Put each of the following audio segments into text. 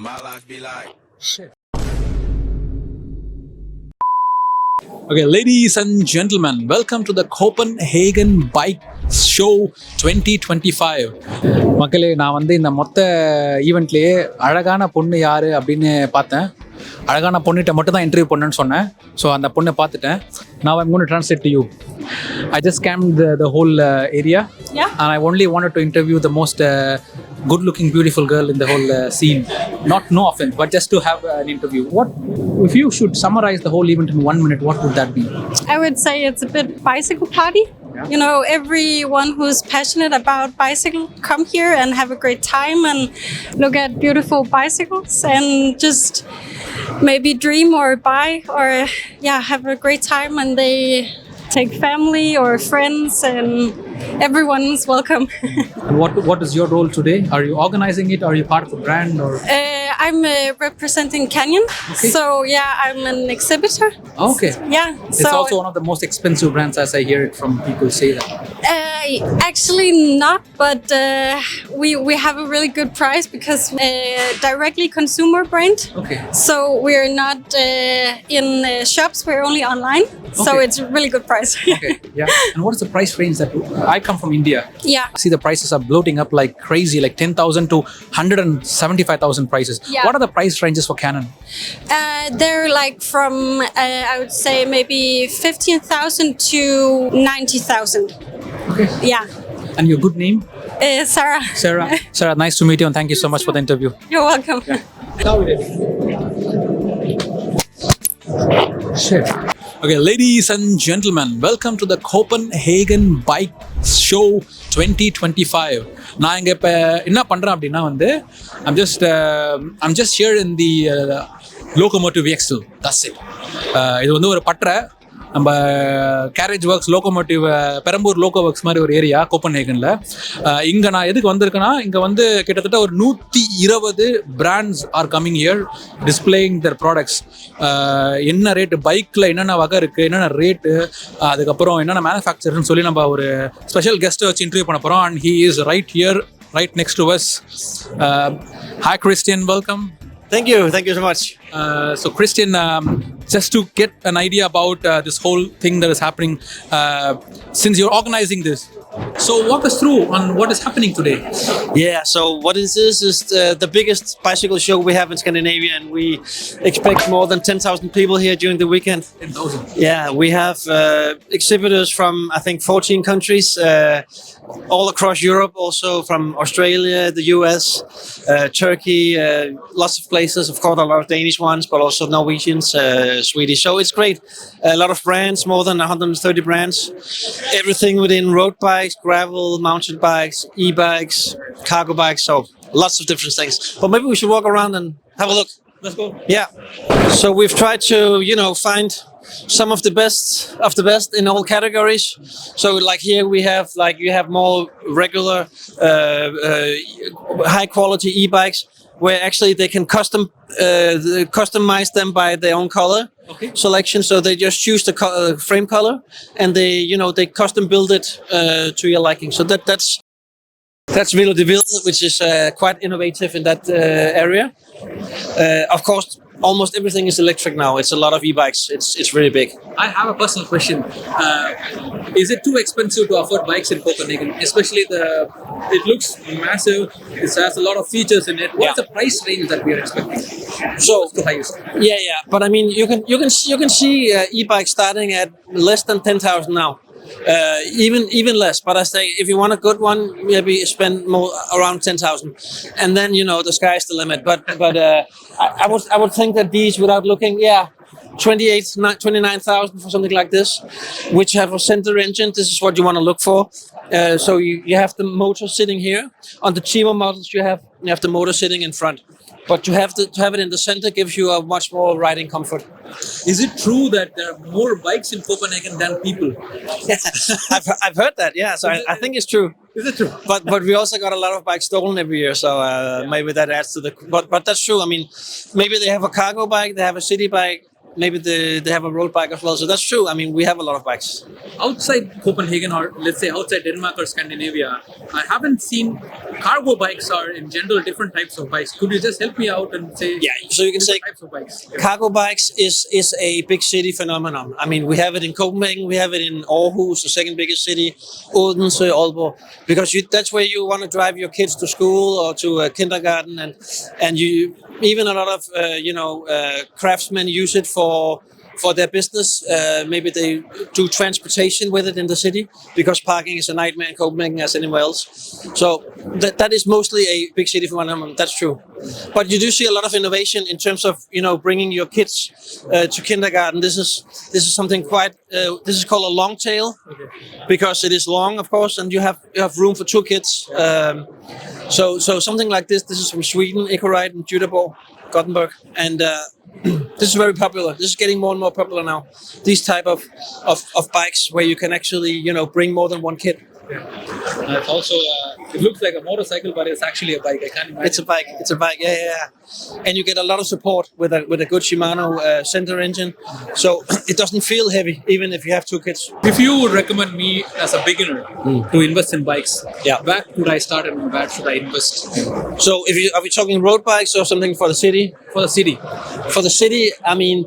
My life be like Shit. Okay, ladies and gentlemen, welcome to the Copenhagen Bike Show 2025. மக்களே, நான் இந்த மொத்த ஈவெண்ட்லேயே அழகான பொண்ணு யார் அப்படின்னு பார்த்தேன். அழகான பொண்ணுகிட்ட மட்டும் தான் இன்டர்வியூ பண்ணேன்னு சொன்னேன். ஸோ அந்த பொண்ணை பார்த்துட்டேன். Now I'm going to translate to you. I just scanned the whole area. Yeah. And I only wanted to interview the most good-looking, beautiful girl in the whole scene. No offense, but just to have an interview. What if you should summarize the whole event in 1 minute? What would that be? I would say it's a bit bicycle party. Yeah. You know, everyone who's passionate about bicycle come here and have a great time and look at beautiful bicycles and just maybe dream or buy or have a great time, and they take family or friends, and everyone's welcome. And what is your role today? Are you organizing it? Are you part of a brand or? I'm representing Canyon. Okay. So I'm an exhibitor. Okay. Yeah. It's also one of the most expensive brands, as I hear it from people say that. Actually not, but we have a really good price because directly consumer brand. Okay. So we're not in shops, we're only online. So Okay. it's a really good price. Okay. Yeah. And what is the price range that I come from India? Yeah. See, the prices are bloating up like crazy, like 10,000 to 175,000 prices. Yeah. What are the price ranges for Canon? They're like from I would say maybe 15,000 to 90,000. Okay. Yeah. And your good name? Sarah. Sarah, nice to meet you, and thank you so much for the interview. You're welcome. Shit. Okay, ladies and gentlemen, welcome to the Copenhagen Bike Show 2025. நான் இங்கே இப்போ என்ன பண்ணுறேன் அப்படின்னா I'm just here in the locomotive axle. That's it. இது ஒரு பட்டறை, நம்ம garage works locomotive Perambur loco works மாதிரி ஒரு ஏரியா கோப்பன்ஹேகனில். இங்கே நான் எதுக்கு வந்திருக்கேன்னா, இங்கே கிட்டத்தட்ட ஒரு 120 brands are coming here displaying their products. என்ன ரேட்டு, பைக்கில் என்னென்ன வகை இருக்குது, என்னென்ன ரேட்டு, அதுக்கப்புறம் என்னென்ன மேனுஃபேக்சர்ஸ்னு சொல்லி நம்ம ஒரு ஸ்பெஷல் கெஸ்ட்டை வச்சு இன்டர்வியூ பண்ண போகிறோம். And he is right here, right next to us. Hi Christian, welcome. Thank you so much. So Christian, just to get an idea about this whole thing that is happening, since you're organizing this, so walk us through on what is happening today. Yeah, so what is this is the biggest bicycle show we have in Scandinavia, and we expect more than 10,000 people here during the weekend. 10,000. Yeah, we have exhibitors from I think 14 countries, all across Europe, also from Australia, the US, Turkey, lots of places, of course a lot of Danish ones, but also Norwegians, Swedish. So it's great. A lot of brands, more than 130 brands. Everything within road bikes, gravel, mountain bikes, e-bikes, cargo bikes, so lots of different things. But maybe we should walk around and have a look. Let's go. Yeah. So we've tried to, find some of the best in all categories. So like here we have you have more regular high quality e-bikes where actually they can customize them by their own color selection. So they just choose the frame color, and they custom build it to your liking. So that's really the Ville, which is quite innovative in that area. Of course, almost everything is electric now. It's a lot of e-bikes. It's really big. I have a personal question. Is it too expensive to afford bikes in Copenhagen? Especially it looks massive. It has a lot of features in it. What's the price range that we are expecting? So the highest. Yeah. But I mean, you can see e-bikes starting at less than 10,000 now. Even less, but I say if you want a good one, maybe spend more around 10,000, and then the sky's the limit. But I would think that these, without looking, 29,000 for something like this, which have a center engine. This is what you want to look for. So you have the motor sitting here. On the cheaper models, you have the motor sitting in front. But to have it in the center gives you a much more riding comfort. Is it true that there are more bikes in Copenhagen than people? I've heard that. Yeah, so I think it's true. Is it true? But we also got a lot of bikes stolen every year, so maybe that adds to the. But that's true. I mean, maybe they have a cargo bike, they have a city bike, maybe they have a road bike as well. So that's true. I mean, we have a lot of bikes. Outside Copenhagen, or let's say outside Denmark or Scandinavia, I haven't seen cargo bikes or in general different types of bikes. Could you just help me out and say? Yeah, so you can say types of bikes. cargo bikes is a big city phenomenon. I mean, we have it in Copenhagen, we have it in Aarhus, the second biggest city, Odense, Aalborg, because that's where you want to drive your kids to school or to kindergarten, and you even a lot of craftsmen use it for their business. Maybe they do transportation with it in the city because parking is a nightmare in Copenhagen as anywhere else. So that is mostly a big city phenomenon. That's true. But you do see a lot of innovation in terms of bringing your kids to kindergarten. This is something quite. This is called a long tail because it is long, of course, and you have room for 2 kids. So something like this. This is from Sweden, Ecoride and Göteborg, Gothenburg, and. This is very popular. This is getting more and more popular now. These type of bikes where you can actually, bring more than 1 kid. Yeah. It's also, it looks like a motorcycle, but it's actually a bike. I can't imagine. It's a bike. Yeah. And you get a lot of support with a good Shimano center engine, so it doesn't feel heavy, even if you have 2 kids. If you would recommend me as a beginner to invest in bikes, Yeah. where could I start and where should I invest? So are we talking road bikes or something for the city? For the city. For the city, I mean,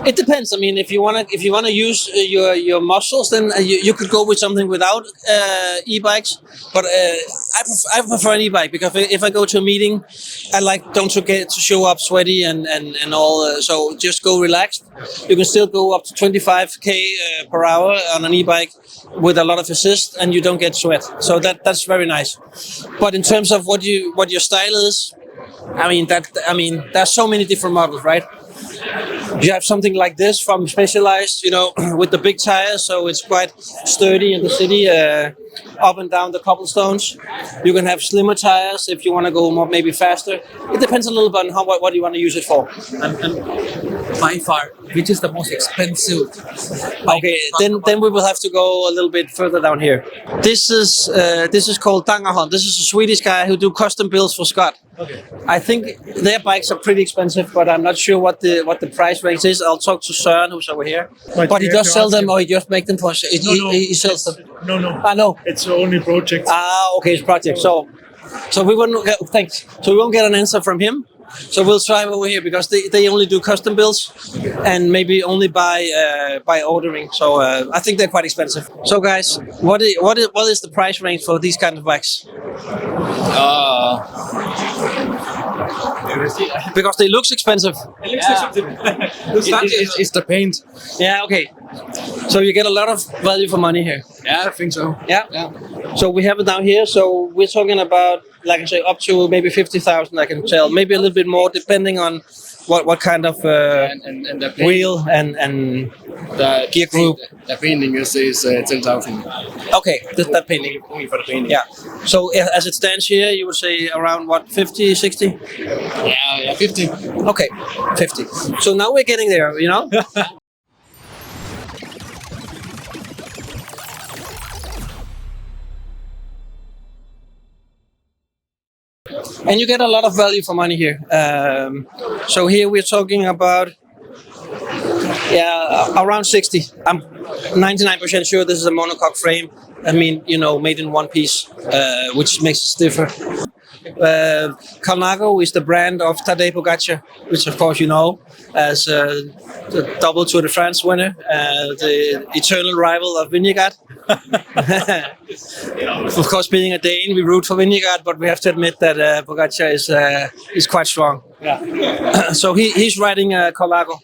it depends. I mean, if you wanna use your muscles, then you could go with something without e-bikes. But I prefer an e-bike because if I go to a meeting, I don't get to show up sweaty and all. So just go relaxed. You can still go up to 25k per hour on an e-bike with a lot of assist, and you don't get sweat. So that's very nice. But in terms of what your style is, there's so many different models, right? You have something like this from Specialized, with the big tires, so it's quite sturdy in the city, up and down the cobblestones. You can have slimmer tires if you want to go more, maybe faster. It depends a little bit on what you want to use it for. And by far, which is the most expensive bike? Okay, then we will have to go a little bit further down here. This is called Dangerholm. This is a Swedish guy who do custom builds for Scott. Okay. I think their bikes are pretty expensive, but I'm not sure what the price range is. I'll talk to Søren, who's over here. But he does sell them, or he just make them for. He sells them. No. I know. It's only project. Okay, it's project. So we won't get, thanks. So we won't get an answer from him. So we'll try over here because they only do custom builds and maybe only by ordering. So I think they're quite expensive. So guys, what is the price range for these kind of bikes? Because they look expensive. It's the paint. Yeah, okay. So you get a lot of value for money here. Yeah, I think so. Yeah. So we have it down here. So we're talking about, like I say, up to maybe 50,000. I can tell, maybe a little bit more, depending on what kind of And the paint, wheel and the gear group. The painting is 10,000. Okay, that painting. Only for the painting. Yeah. So as it stands here, you would say around what, 50, 60? Yeah, 50. Okay, 50. So now we're getting there, And you get a lot of value for money here. So here we're talking about, around 60. I'm 99% sure this is a monocoque frame. I mean, made in one piece, which makes it stiffer. Colnago is the brand of Tadej Pogacar, which of course you know as the double Tour de France winner, the eternal rival of Vingegaard. Of course, being a Dane, we root for Vingegaard, but we have to admit that Pogacar is quite strong. Yeah. So he's riding Colnago.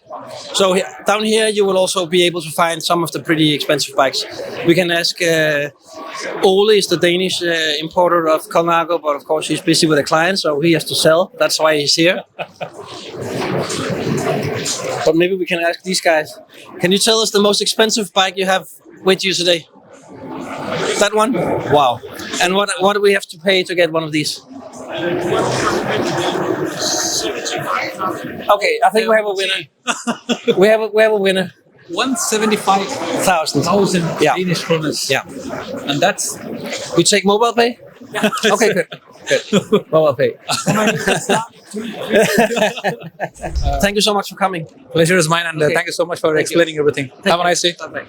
So down here you will also be able to find some of the pretty expensive bikes. We can ask Ole is the Danish importer of Colnago, but of course he's busy with a client, so he has to sell. That's why he's here. But maybe we can ask these guys. Can you tell us the most expensive bike you have with you today? That one? Wow. And what do we have to pay to get one of these? Okay, I think we have a winner. we have a winner. 175,000 Yeah. Danish kroners. Yeah. And that's We take mobile pay? Okay, good. Thank you so much for coming. Pleasure is mine, and thank you so much for explaining everything. Have a nice day. Bye-bye.